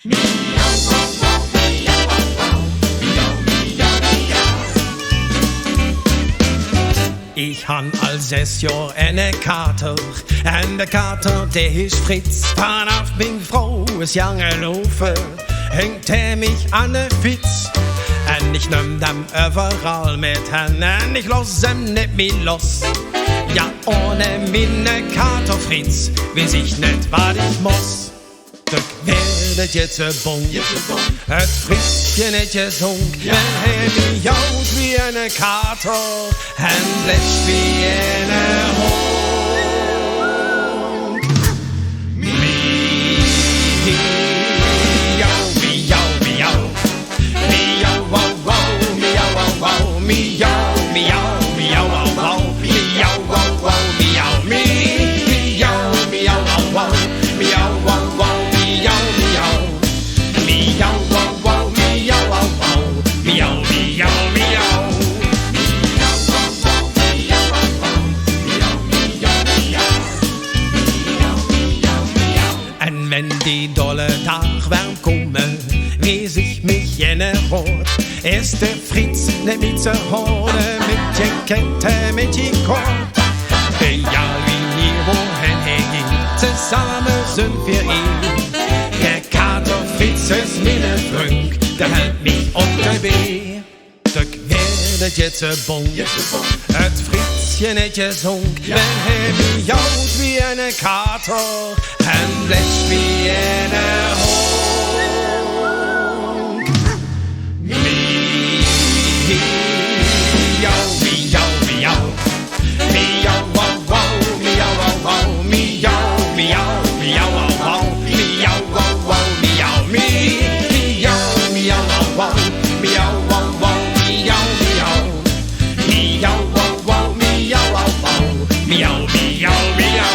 Ich han als 6 Jahr eine Kater, en de Kater, der ist Fritz. Vanaf bin frohes jange Lofe, hängt mich an de Fitz. En ich nimm dem überall mit hin, en ich los nicht mehr los. Ja, ohne meine Kater Fritz, weiß ich nicht, was ich muss. Duk werdet jetzt bong, het Fritzchen nicht gesund. Men mich aus wie eine Kater, en blech wie eine Hund. Miau, miau, miau, miau, wow, wow, miau, wow, wow, miau, miau, miau, wow, wow, miau, wow, wow, miau, miau, miau, wow, wow, miau, wow, wow. Wenn die dolle Tagwärm kommen, wie sich mich jene rot, ist der Fritz ne mit zur Horde, mit je Kette, mit je Kort. Egal wie nie wohin ging, zusammen sind wir ihn. Der Kater Fritz ist meine Freund, der hält mich unter B. Duk werdet jetzt bong, het Fritzchen nicht gesund, wenn mich aus wie eine Kater, en blech wie eine Hund. Miau, miau, miau, miau, wow, wow, miau, wow, wow, miau, miau, miau, wow, wow, miau, wow, wow, miau, miau, miau, wow, wow, miau, wow, wow, miau, miau, miau, wow, wow, miau, wow, wow, miau, miau, miau.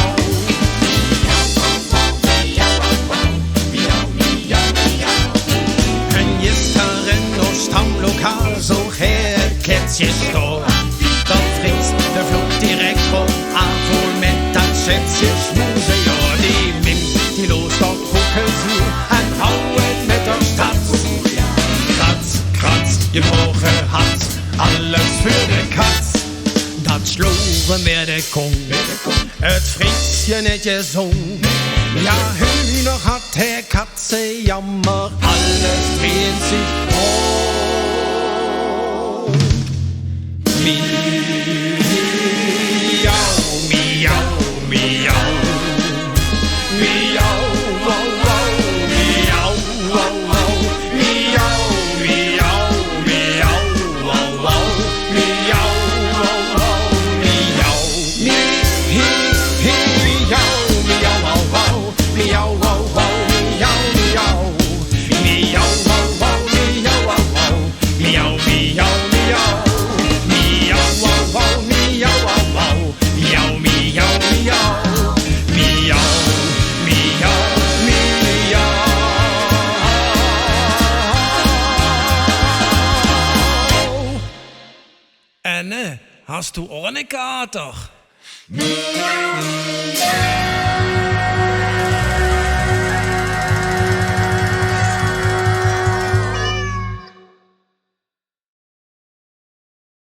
Stammlokal, so her Kätzchen stå. Der Fritz, der flog direkt vom Apfel mit das Schätzchen schmuse. Ja, die nimmt die los, dort gucken sie an Hauen mit der Stadt. Kratz, kratz, gebrochen hat's, alles für de Katz. Dat schlugen wir de Kung, et Fritzchen nicht gesungen. Ja, Hühner hat der Katze Jammer, alles dreht sich um. Miau, miau, miau, miau, wow, wow, miau, wow, wow, miau, miau, miau, wow, wow, miau, wow, wow, miau, miau, miau, wow, wow, miau, wow, wow, miau, miau, miau, wow, wow, miau, wow, wow, miau, miau, miau. Hast du auch eine Kater?